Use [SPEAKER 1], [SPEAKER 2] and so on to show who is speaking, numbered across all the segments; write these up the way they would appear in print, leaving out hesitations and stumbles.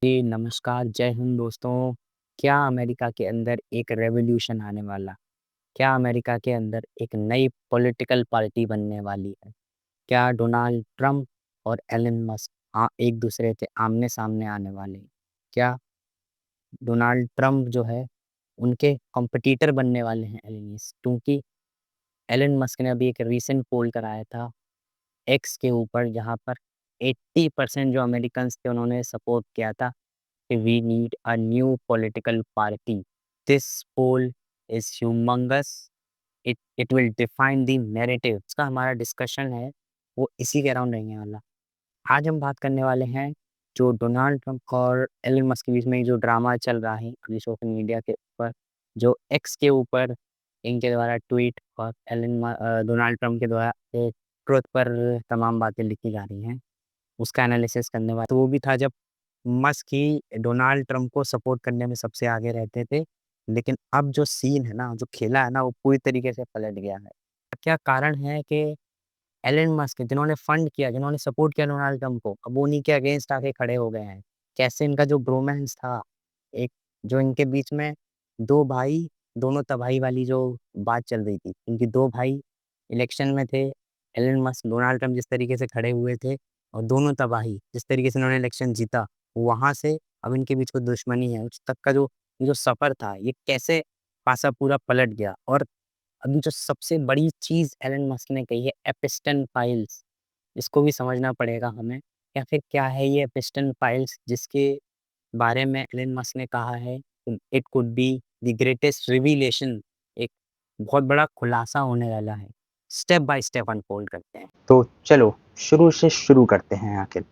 [SPEAKER 1] जी, नमस्कार, जय हिंद दोस्तों। क्या अमेरिका के अंदर एक रेवोल्यूशन आने वाला? क्या अमेरिका के अंदर एक नई पॉलिटिकल पार्टी बनने वाली है? क्या डोनाल्ड ट्रंप और एलन मस्क एक दूसरे से आमने-सामने आने वाले हैं? क्या डोनाल्ड ट्रंप जो है, उनके कॉम्पिटिटर बनने वाले हैं एलन मस्क? क्योंकि एलन मस्क ने अभी एक रीसेंट पोल कराया था एक्स के ऊपर, जहाँ पर 80% जो अमेरिकन्स थे, उन्होंने सपोर्ट किया था we need a new political party. This poll is humongous. It will define the narrative. इसका हमारा डिस्कशन है वो इसी के अराउंड रहने वाला। आज हम बात करने वाले हैं जो डोनाल्ड ट्रंप और एलन मस्क के बीच में जो ड्रामा चल रहा है अभी सोशल मीडिया के ऊपर, जो एक्स के ऊपर इनके द्वारा ट्वीट और डोनाल्ड ट्रंप के द्वारा एक ट्रुथ पर तमाम बातें लिखी जा रही हैं, उसका एनालिसिस करने वाला। तो वो भी था जब मस्क ही डोनाल्ड ट्रंप को सपोर्ट करने में सबसे आगे रहते थे। लेकिन अब जो सीन है ना, जो खेला है ना, वो पूरी तरीके से पलट गया है। क्या कारण है कि एलन मस्क जिन्होंने फंड किया, जिन्होंने सपोर्ट किया डोनाल्ड ट्रंप को, अब वो उन्हीं के अगेंस्ट आके खड़े हो गए हैं। कैसे इनका जो ब्रोमांस था, एक जो इनके बीच में 2 भाई, दोनों तबाही वाली जो बात चल रही थी, इनके 2 भाई इलेक्शन में थे। एलन मस्क, डोनाल्ड ट्रंप जिस तरीके से खड़े हुए थे और दोनों तबाही, जिस तरीके से उन्होंने इलेक्शन जीता, वहाँ से अब इनके बीच कोई दुश्मनी है। उस तक का जो जो सफ़र था, ये कैसे पासा पूरा पलट गया। और अभी जो सबसे बड़ी चीज़ एलन मस्क ने कही है, एपिस्टन फाइल्स, इसको भी समझना पड़ेगा हमें, या फिर क्या है ये एपिस्टन फाइल्स जिसके बारे में एलन मस्क ने कहा है, it could be the greatest revelation, एक बहुत बड़ा खुलासा होने वाला है। स्टेप बाय स्टेप अनफोल्ड करते हैं।
[SPEAKER 2] तो चलो शुरू से शुरू करते हैं आखिर।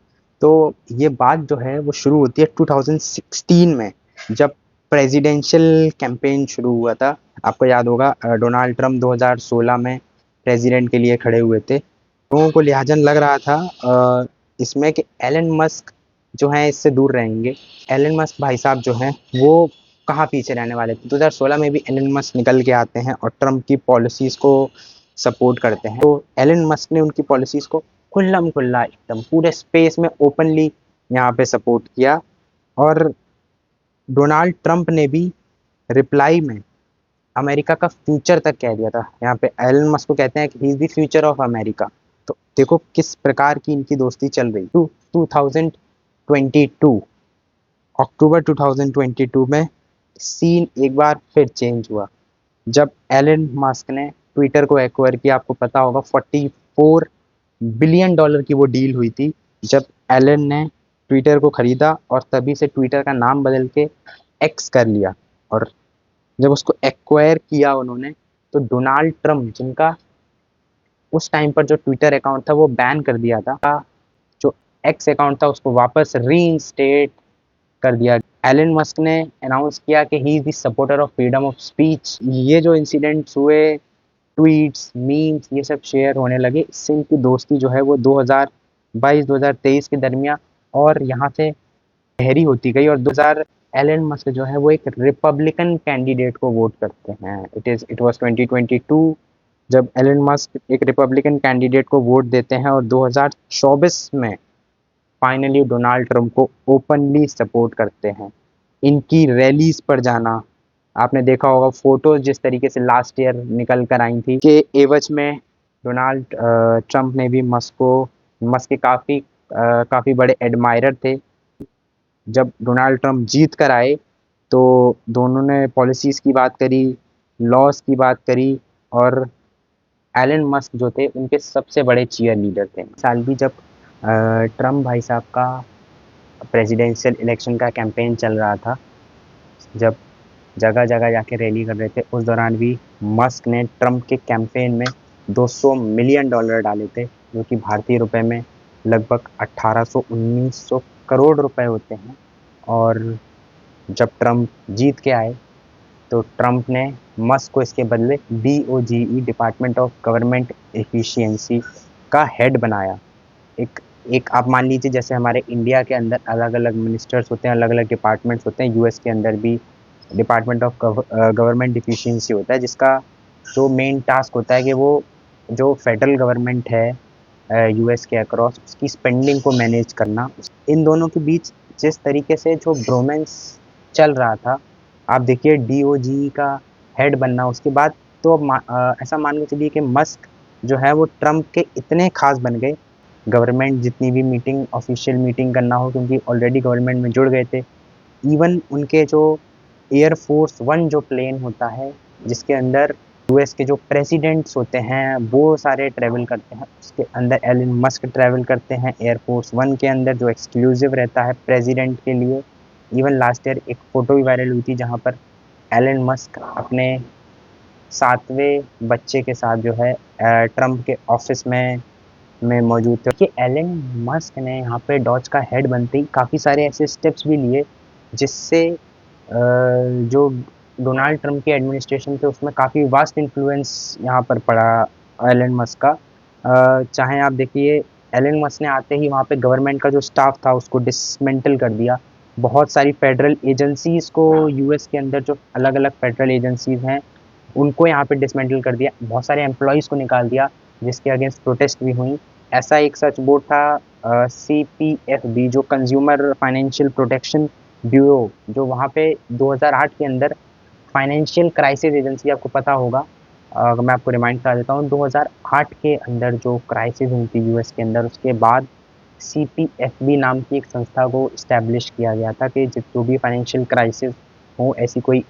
[SPEAKER 2] तो ये बात जो है वो शुरू होती है 2016 में, जब प्रेसिडेंशियल कैंपेन शुरू हुआ था। आपको याद होगा डोनाल्ड ट्रंप 2016 में प्रेसिडेंट के लिए खड़े हुए थे। लोगों को लिहाजन लग रहा था इसमें कि एलन मस्क जो हैं इससे दूर रहेंगे। एलन मस्क भाई साहब जो हैं वो कहाँ पीछे रहने वाले थे। 2016 में भी एलन मस्क निकल के आते हैं और ट्रंप की पॉलिसीज़ को सपोर्ट करते हैं। तो एलन मस्क ने उनकी पॉलिसीज़ को खुल्लम खुल्ला एकदम पूरे स्पेस में ओपनली यहाँ पे सपोर्ट किया। और डोनाल्ड ट्रंप ने भी रिप्लाई में अमेरिका का फ्यूचर तक कह दिया था। यहाँ पे एलन मस्क को कहते हैं कि he is the future of America. तो देखो किस प्रकार की इनकी दोस्ती चल रही। 2022 अक्टूबर 2022 में सीन एक बार फिर चेंज हुआ, जब एलन मस्क ने ट्विटर को एक्वायर किया। आपको पता होगा 44 बिलियन डॉलर की वो डील हुई थी, जब एलन ने ट्विटर को खरीदा और तभी से ट्विटर का नाम बदल के एक्स कर लिया। और जब उसको एक्वायर किया उन्होंने, तो डोनाल्ड ट्रंप, जिनका उस टाइम पर जो ट्विटर अकाउंट था वो बैन कर दिया था, जो एक्स अकाउंट था उसको वापस रीइंस्टेट कर दिया। एलन मस्क ने अनाउंस किया कि he is the supporter of freedom of speech. ये जो इंसिडेंट्स हुए, ट्वीट्स, मीम्स, ये सब शेयर होने लगे। इससे इनकी दोस्ती जो है वो 2022-2023 के दरमियान और यहाँ से गहरी होती गई। और 2000 एलन मस्क जो है वो एक रिपब्लिकन कैंडिडेट को वोट करते हैं। इट वाज 2022 जब एलन मस्क एक रिपब्लिकन कैंडिडेट को वोट देते हैं, और 2024 में फाइनली डोनाल्ड ट्रंप को ओपनली सपोर्ट करते हैं। इनकी रैलीज पर जाना, आपने देखा होगा फोटोज जिस तरीके से लास्ट ईयर निकल कर आई थी, कि एवज में डोनाल्ड ट्रंप ने भी मस्क के काफ़ी बड़े एडमायरर थे। जब डोनाल्ड ट्रंप जीत कर आए तो दोनों ने पॉलिसीज़ की बात करी, लॉज की बात करी, और एलन मस्क जो थे उनके सबसे बड़े चीयर लीडर थे। साल भी जब ट्रंप भाई साहब का प्रेसिडेंशियल इलेक्शन का कैंपेन चल रहा था, जब जगह जगह जाके रैली कर रहे थे, उस दौरान भी मस्क ने ट्रंप के कैंपेन में 200 मिलियन डॉलर डाले थे, जो कि भारतीय रुपए में लगभग 1800-1900 करोड़ रुपए होते हैं। और जब ट्रंप जीत के आए तो ट्रंप ने मस्क को इसके बदले DOGE, department of government efficiency का हेड बनाया। एक एक आप मान लीजिए जैसे हमारे इंडिया के अंदर अलग अलग मिनिस्टर्स होते हैं, अलग अलग डिपार्टमेंट्स होते हैं, यूएस के अंदर भी डिपार्टमेंट ऑफ गवर्नमेंट एफिशिएंसी होता है, जिसका जो मेन टास्क होता है कि वो जो फेडरल गवर्नमेंट है यूएस के अक्रॉस, उसकी स्पेंडिंग को मैनेज करना। इन दोनों के बीच जिस तरीके से जो ब्रोमेंस चल रहा था, आप देखिए डीओजी का हेड बनना उसके बाद, तो अब ऐसा मान के चलिए कि मस्क जो है वो ट्रम्प के इतने खास बन गए, गवर्नमेंट जितनी भी मीटिंग ऑफिशियल मीटिंग करना हो, क्योंकि ऑलरेडी गवर्नमेंट में जुड़ गए थे। इवन उनके जो एयरफोर्स वन जो प्लेन होता है जिसके अंदर यूएस के जो प्रेसिडेंट्स होते हैं वो सारे ट्रैवल करते हैं, उसके अंदर एलन मस्क ट्रैवल करते हैं एयरफोर्स वन के अंदर, जो एक्सक्लूसिव रहता है प्रेसिडेंट के लिए। इवन लास्ट ईयर एक फ़ोटो भी वायरल हुई थी जहाँ पर एलन मस्क अपने 7वें बच्चे के साथ जो है ट्रम्प के ऑफिस में मौजूद थे। कि एलन मस्क ने यहाँ पे डॉज का हेड बनते ही काफ़ी सारे ऐसे स्टेप्स भी लिए जिससे जो डोनाल्ड ट्रम्प की एडमिनिस्ट्रेशन थे उसमें काफ़ी वास्ट इन्फ्लुएंस यहाँ पर पड़ा एलन मस्क का। चाहे आप देखिए एलन मस्क ने आते ही वहाँ पे गवर्नमेंट का जो स्टाफ था उसको डिसमेंटल कर दिया। बहुत सारी फेडरल एजेंसीज़ को यूएस के अंदर जो अलग अलग फेडरल एजेंसीज़ हैं उनको यहाँ पे डिसमेंटल कर दिया, बहुत सारे एम्प्लॉयज़ को निकाल दिया जिसके अगेंस्ट प्रोटेस्ट भी हुई। ऐसा एक सच बोर्ड था CPFB जो कंज्यूमर फाइनेंशियल प्रोटेक्शन ब्यूरो, जो वहाँ पे 2008 के अंदर फाइनेंशियल क्राइसिस एजेंसी, आपको पता होगा, मैं आपको रिमाइंड करा देता हूँ, 2008 के अंदर जो क्राइसिस हुई थी यूएस के अंदर उसके बाद CPFB नाम की एक संस्था को इस्टेब्लिश किया गया था कि जो भी फाइनेंशियल क्राइसिस हो, ऐसी कोई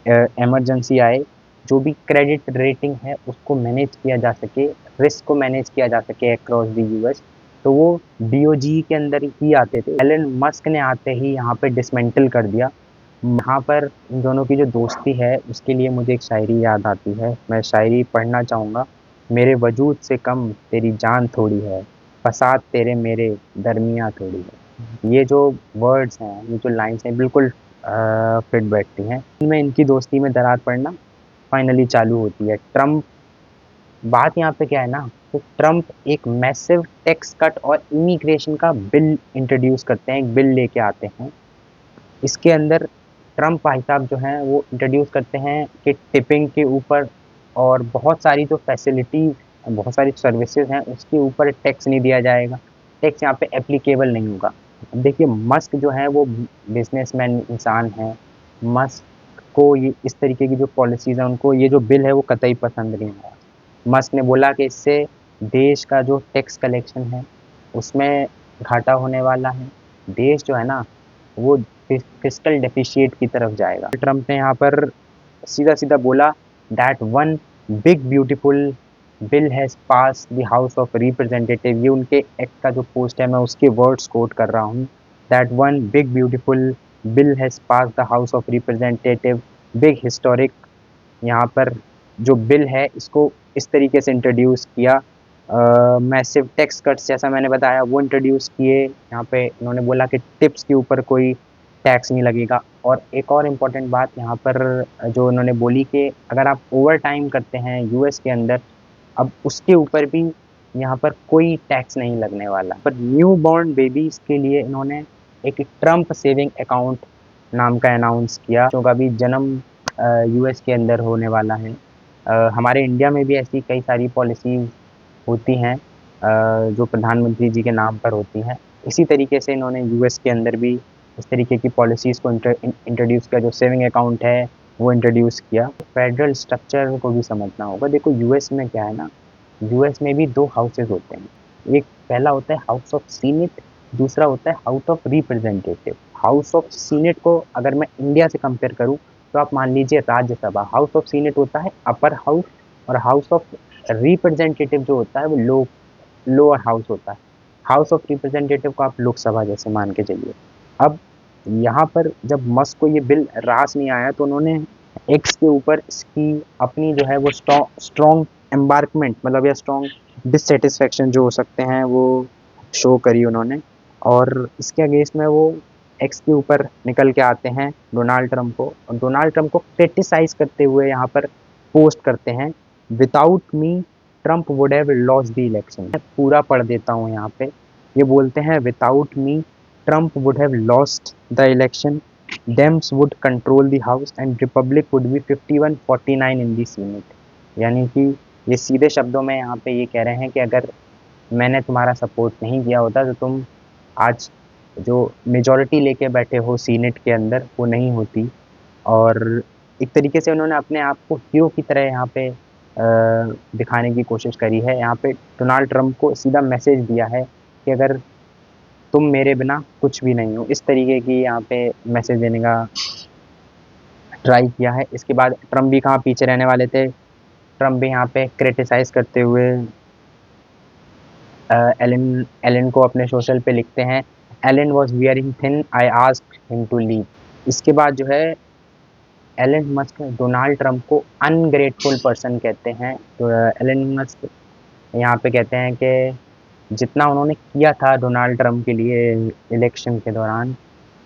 [SPEAKER 2] इमरजेंसी आए, जो भी क्रेडिट रेटिंग है उसको मैनेज किया जा सके, रिस्क को मैनेज किया जा सके अक्रॉस द यूएस, तो वो डीओजी के अंदर ही आते थे। एलन मस्क ने आते ही यहाँ पे डिसमेंटल कर दिया। यहाँ पर इन दोनों की जो दोस्ती है उसके लिए मुझे एक शायरी याद आती है, मैं शायरी पढ़ना चाहूँगा। मेरे वजूद से कम तेरी जान थोड़ी है, फसाद तेरे मेरे दरमिया थोड़ी है। ये जो वर्ड्स हैं, ये जो लाइन्स हैं, बिल्कुल फिट बैठती हैं। इनमें इनकी दोस्ती में दरार पड़ना फाइनली चालू होती है। ट्रम्प, बात यहाँ पे क्या है ना, तो ट्रम्प एक मैसिव टैक्स कट और इमिग्रेशन का बिल इंट्रोड्यूस करते हैं, एक बिल लेके आते हैं। इसके अंदर ट्रम्प भाई साहब जो हैं वो इंट्रोड्यूस करते हैं कि टिपिंग के ऊपर और बहुत सारी जो फैसिलिटीज़, बहुत सारी सर्विसेज हैं उसके ऊपर टैक्स नहीं दिया जाएगा, टैक्स यहाँ पे एप्लीकेबल नहीं होगा। अब देखिए मस्क जो है वो बिजनेसमैन इंसान है, मस्क को ये इस तरीके की जो पॉलिसीज़ हैं उनको ये जो बिल है वो कतई पसंद नहीं आया। मस्क ने बोला कि इससे देश का जो टैक्स कलेक्शन है उसमें घाटा होने वाला है, देश जो है ना वो फिस्कल डेफिशिएट की तरफ जाएगा। ट्रम्प ने यहाँ पर सीधा सीधा बोला that one big beautiful bill has pass the house of representative, ये उनके एक्ट का जो पोस्ट है मैं उसके वर्ड्स कोट कर रहा हूँ। That one big beautiful bill has pass the house of representative, big historic, यहाँ पर जो बिल है इसको इस तरीके से इंट्रोड्यूस किया। मैसिव टैक्स कट्स जैसा मैंने बताया वो इंट्रोड्यूस किए। यहाँ पे इन्होंने बोला कि टिप्स के ऊपर कोई टैक्स नहीं लगेगा। और एक और इम्पॉर्टेंट बात यहाँ पर जो उन्होंने बोली कि अगर आप ओवर टाइम करते हैं यूएस के अंदर, अब उसके ऊपर भी यहाँ पर कोई टैक्स नहीं लगने वाला। पर न्यू बॉर्न बेबीज़ के लिए इन्होंने एक ट्रम्प सेविंग अकाउंट नाम का अनाउंस किया, जो का भी जन्म यूएस के अंदर होने वाला है। हमारे इंडिया में भी ऐसी कई सारी पॉलिसीज़ होती हैं जो प्रधानमंत्री जी के नाम पर होती हैं। इसी तरीके से इन्होंने यूएस के अंदर भी इस तरीके की पॉलिसीज़ को इंट्रोड्यूस किया, जो सेविंग अकाउंट है वो इंट्रोड्यूस किया। फेडरल स्ट्रक्चर को भी समझना होगा। देखो यूएस में क्या है ना, यूएस में भी 2 हाउसेज़ होते हैं। एक पहला होता है हाउस ऑफ सीनेट, दूसरा होता है house of representative. House of senate को अगर मैं इंडिया से कंपेयर करूँ तो आप मान लीजिए राज्यसभा। हाउस ऑफ सीनेट होता है अपर हाउस और हाउस ऑफ रिप्रेजेंटेटिव जो होता है वो लोअर हाउस होता है। हाउस ऑफ रिप्रेजेंटेटिव को आप लोकसभा जैसे मान के चलिए। अब यहाँ पर जब मस्क को ये बिल रास नहीं आया तो उन्होंने एक्स के ऊपर इसकी अपनी जो है वो स्ट्रॉन्ग एम्बार्कमेंट, मतलब या स्ट्रॉन्ग डिससेटिस्फेक्शन जो हो सकते हैं वो शो करी उन्होंने। और इसके अगेंस्ट में वो एक्स के ऊपर निकल के आते हैं डोनाल्ड ट्रम्प को, और डोनाल्ड ट्रम्प को क्रिटिसाइज करते हुए यहाँ पर पोस्ट करते हैं, without me Trump would have lost the election. मैं पूरा पढ़ देता हूँ यहाँ पे। ये बोलते हैं without me Trump would have lost the election, DIMMs would control the house and Republic would be 51-49 in the senate. यानी कि ये सीधे शब्दों में यहाँ पे ये कह रहे हैं कि अगर मैंने तुम्हारा सपोर्ट नहीं किया होता तो तुम आज जो मेजॉरिटी लेके बैठे हो सीनेट के अंदर वो नहीं होती। और एक तरीके से उन्होंने अपने आप को हीरो की तरह यहाँ पे दिखाने की कोशिश करी है। यहाँ पे डोनाल्ड ट्रंप को सीधा मैसेज दिया है कि अगर तुम मेरे बिना कुछ भी नहीं हो, इस तरीके की यहाँ पे मैसेज देने का ट्राई किया है। इसके बाद ट्रंप भी कहाँ पीछे रहने वाले थे, ट्रंप भी यहाँ पे क्रिटिसाइज करते हुए एलन एलन को अपने सोशल पे लिखते हैं, Elon was wearing thin, I asked him to leave. इसके बाद जो है एलन मस्क डोनाल्ड ट्रंप को अनग्रेटफुल पर्सन कहते हैं। तो एलन मस्क यहाँ पे कहते हैं कि जितना उन्होंने किया था डोनाल्ड ट्रंप के लिए इलेक्शन के दौरान,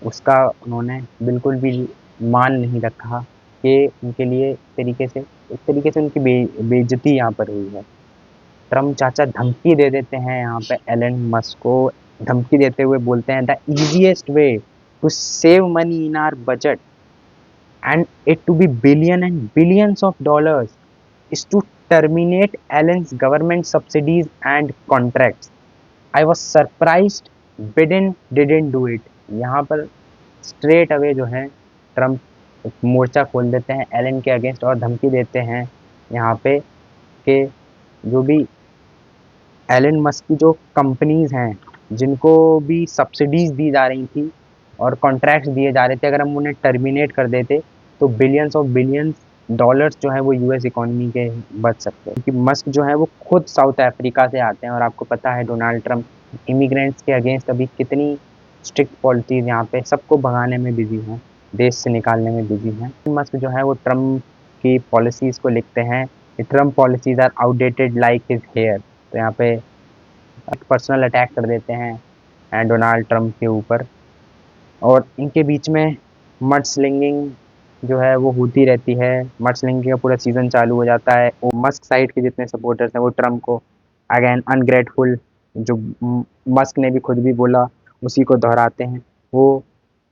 [SPEAKER 2] उसका उन्होंने बिल्कुल भी मान नहीं रखा, कि उनके लिए एक तरीके से उनकी बेइज्जती यहाँ पर हुई है। ट्रम्प चाचा धमकी दे देते हैं यहाँ पे एलन मस्क को, धमकी देते हुए बोलते हैं the easiest way to save money in our budget and it to be billion and billions of dollars is to terminate Allen's government subsidies and contracts. I was surprised Biden didn't do it. यहाँ पर straight away जो है Trump मोर्चा खोल देते हैं Elon के against और धमकी देते हैं यहाँ पे कि जो भी एलन मस्क की जो कंपनीज हैं जिनको भी सब्सिडीज दी जा रही थी और कॉन्ट्रैक्ट्स दिए जा रहे थे, अगर हम उन्हें टर्मिनेट कर देते तो बिलियंस ऑफ बिलियंस डॉलर्स जो है वो यूएस इकोनॉमी के बच सकते हैं। क्योंकि मस्क जो है वो खुद साउथ अफ्रीका से आते हैं और आपको पता है डोनाल्ड ट्रंप इमिग्रेंट्स के अगेंस्ट अभी कितनी स्ट्रिक्ट पॉलिसीज यहाँ पे सबको भगाने में बिजी हैं, देश से निकालने में बिजी हैं। मस्क जो है वो ट्रम्प की पॉलिसीज को लिखते हैं, Trump policies are outdated like his hair. तो यहाँ पे पर्सनल अटैक कर देते हैं डोनाल्ड ट्रंप के ऊपर। और इनके बीच में मड स्लिंगिंग जो है वो होती रहती है। मड स्लिंगिंग का पूरा सीजन चालू हो जाता है। वो मस्क साइड के जितने सपोर्टर्स हैं वो ट्रंप को अगेन अनग्रेटफुल, जो मस्क ने भी खुद भी बोला उसी को दोहराते हैं। वो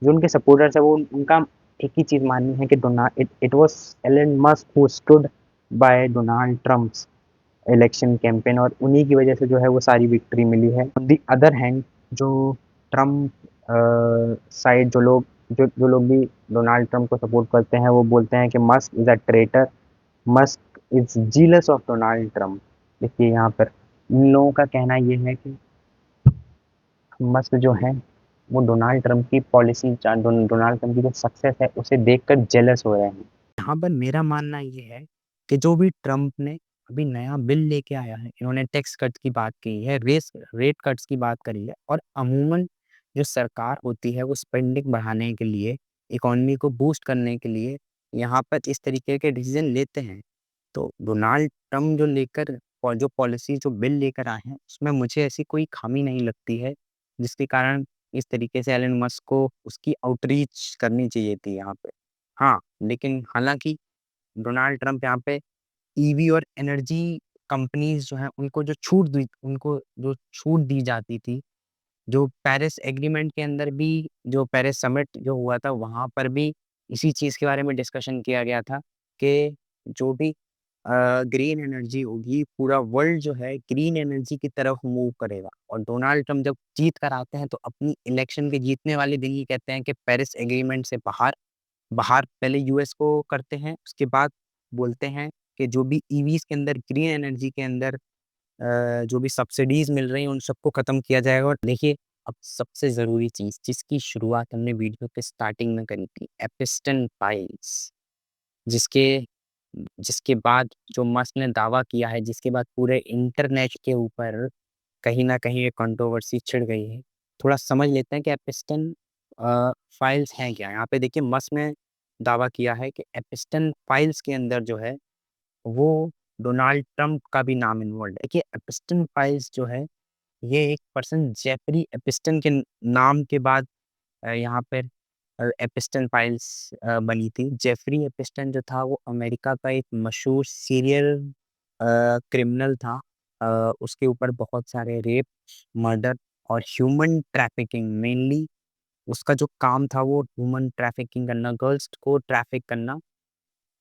[SPEAKER 2] जो उनके सपोर्टर्स है वो उनका एक ही चीज़ माननी है कि Donald it was Elon Musk who stood by Donald Trump's election campaign, और उन्हीं की वजह से जो है वो सारी विक्ट्री मिली है। ऑन दी अदर हैंड जो ट्रम्प साइड जो लोग भी डोनाल्ड ट्रम्प को सपोर्ट करते हैं वो बोलते हैं कि Musk is a traitor, Musk is jealous of Donald Trump. देखिए यहाँ पर इन लोगों का कहना ये है कि मस्क जो है वो डोनाल्ड ट्रम्प की पॉलिसी, डोनाल्ड ट्रम्प की जो सक्सेस है उसे देखकर जेलस हो रहे हैं। यहाँ पर मेरा मानना ये है कि जो भी ट्रम्प ने अभी नया बिल लेके आया है, इन्होंने टैक्स कट की बात की है, रेट कट्स की बात करी है, और अमूमन जो सरकार होती है वो स्पेंडिंग बढ़ाने के लिए, इकोनॉमी को बूस्ट करने के लिए यहाँ पर इस तरीके के डिसीजन लेते हैं। तो डोनाल्ड ट्रम्प जो लेकर और जो पॉलिसी जो बिल लेकर आए हैं उसमें मुझे ऐसी कोई खामी नहीं लगती है जिसके कारण इस तरीके से एलन मस्क को उसकी आउटरीच करनी चाहिए थी यहाँ पे। हाँ, लेकिन हालांकि डोनाल्ड ट्रम्प यहाँ पे ईवी और एनर्जी कंपनीज जो हैं उनको जो छूट दी जाती थी, जो पेरिस एग्रीमेंट के अंदर भी, जो पेरिस समिट जो हुआ था वहाँ पर भी इसी चीज़ के बारे में डिस्कशन किया गया था कि जो भी ग्रीन एनर्जी होगी पूरा वर्ल्ड जो है ग्रीन एनर्जी की तरफ मूव करेगा। और डोनाल्ड ट्रम्प जब जीत कर आते हैं तो अपनी इलेक्शन के जीतने वाले दिन ही कहते हैं कि पेरिस एग्रीमेंट से बाहर बाहर पहले यूएस को करते हैं, उसके बाद बोलते हैं कि जो भी ईवीज़ के अंदर ग्रीन एनर्जी के अंदर जो भी सब्सिडीज़ मिल रही हैं उन सबको ख़त्म किया जाएगा। और देखिए अब सबसे ज़रूरी चीज़ जिसकी शुरुआत हमने वीडियो के स्टार्टिंग में करी थी, एपिस्टन फाइल्स, जिसके जिसके बाद जो मस्क ने दावा किया है, जिसके बाद पूरे इंटरनेट के ऊपर कहीं न कहीं ये कंट्रोवर्सी छिड़ गई है। थोड़ा समझ लेते हैं कि एपिस्टन फाइल्स हैं क्या? यहाँ पे देखिए मस्क ने दावा किया है कि एपिस्टन फाइल्स के अंदर जो है वो डोनाल्ड ट्रम्प का भी नाम इन्वॉल्व्ड है। देखिए एपिस्टन फाइल्स जो है ये एक पर्सन जेफरी एपिस्टन के नाम के बाद यहाँ पे एपिस्टन फाइल्स बनी थी। जेफरी एपिस्टन जो था वो अमेरिका का एक मशहूर सीरियल क्रिमिनल था। उसके ऊपर बहुत सारे रेप, मर्डर और ह्यूमन ट्रैफिकिंग, मेनली उसका जो काम था वो ह्यूमन ट्रैफिकिंग करना, गर्ल्स को ट्रैफिक करना,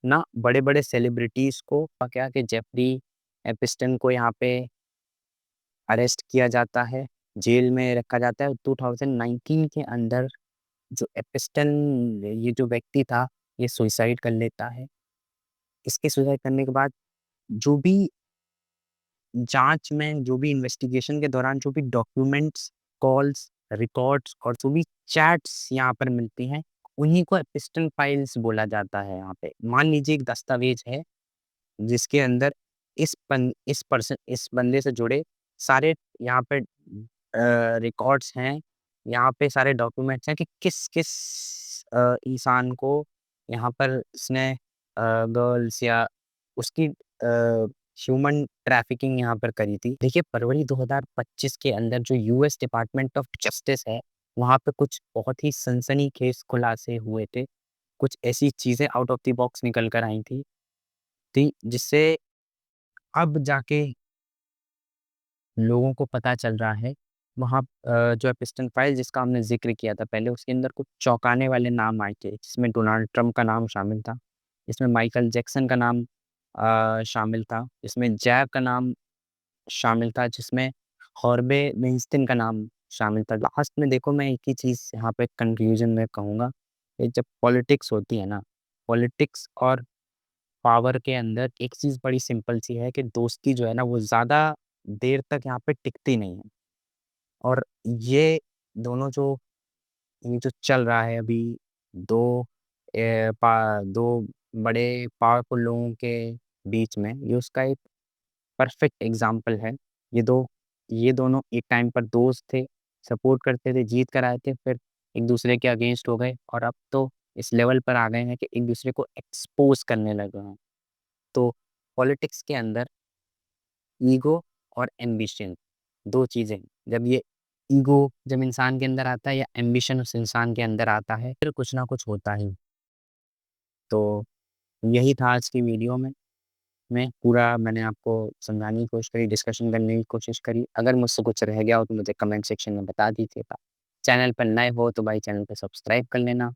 [SPEAKER 2] ना बड़े-बड़े सेलिब्रिटीज़ को। क्या कि जेफरी एपिस्टन को यहाँ पे अरेस्ट किया जाता है।
[SPEAKER 1] जेल में रखा जाता है। 2019 के अंदर जो एपिस्टन, ये जो व्यक्ति था, ये सुसाइड कर लेता है। इसके सुसाइड करने के बाद जो भी जांच में, जो भी इन्वेस्टिगेशन के दौरान जो भी डॉक्यूमेंट्स, कॉल्स, रिकॉर्ड्स और जो भी चैट्स यहाँ पर मिलती हैं, उन्हीं को एपिस्टल फाइल्स बोला जाता है। यहाँ पे मान लीजिए एक दस्तावेज है जिसके अंदर इस बंदे से जुड़े सारे यहाँ पे रिकॉर्ड्स हैं, यहाँ पे सारे डॉक्यूमेंट्स हैं कि किस किस इंसान को यहाँ पर इसने गर्ल्स या उसकी ह्यूमन ट्रैफिकिंग यहाँ पर करी थी। देखिए फरवरी 2025 के अंदर जो यूएस डिपार्टमेंट ऑफ जस्टिस है, वहाँ पे कुछ बहुत ही सनसनीखेज खुलासे हुए थे। कुछ ऐसी चीजें आउट ऑफ द बॉक्स निकल कर आई थी जिससे अब जाके लोगों को पता चल रहा है। वहाँ जो एपिस्टन फाइल जिसका हमने ज़िक्र किया था पहले, उसके अंदर कुछ चौंकाने वाले नाम आए थे, जिसमें डोनाल्ड ट्रम्प का नाम शामिल था, इसमें माइकल जैक्सन का नाम शामिल था, इसमें जैव का नाम शामिल था, जिसमें हॉर्वे विंस्टिन का नाम शामिल था। लास्ट में देखो, मैं एक ही चीज़ यहाँ पे कंक्लूजन में कहूँगा कि जब पॉलिटिक्स होती है ना, पॉलिटिक्स और पावर के अंदर एक चीज़ बड़ी सिंपल सी है कि दोस्ती जो है ना, वो ज़्यादा देर तक यहाँ पे टिकती नहीं है। और ये दोनों जो ये जो चल रहा है अभी, दो बड़े पावरफुल लोगों के बीच में, ये उसका एक परफेक्ट एग्जाम्पल है। ये दोनों एक टाइम पर दोस्त थे, सपोर्ट करते थे, जीत कर आए थे, फिर एक दूसरे के अगेंस्ट हो गए और अब तो इस लेवल पर आ गए हैं कि एक दूसरे को एक्सपोज करने लगे हैं। तो पॉलिटिक्स के अंदर ईगो और एम्बिशन, 2 चीज़ें। जब ये ईगो जब इंसान के अंदर आता है या एम्बिशन उस इंसान के अंदर आता है, फिर कुछ ना कुछ होता ही। तो यही था आज की वीडियो में पूरा मैंने आपको समझाने की कोशिश करी, डिस्कशन करने की कोशिश करी। अगर मुझसे कुछ रह गया हो तो मुझे कमेंट सेक्शन में बता दीजिएगा। चैनल पर नए हो तो भाई चैनल को सब्सक्राइब कर लेना।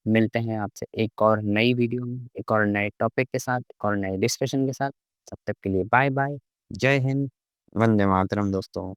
[SPEAKER 1] मिलते हैं आपसे एक और नई वीडियो में, एक और नए टॉपिक के साथ, एक और नए डिस्कशन के साथ। तब तक के लिए बाय बाय। जय हिंद, वंदे मातरम दोस्तों।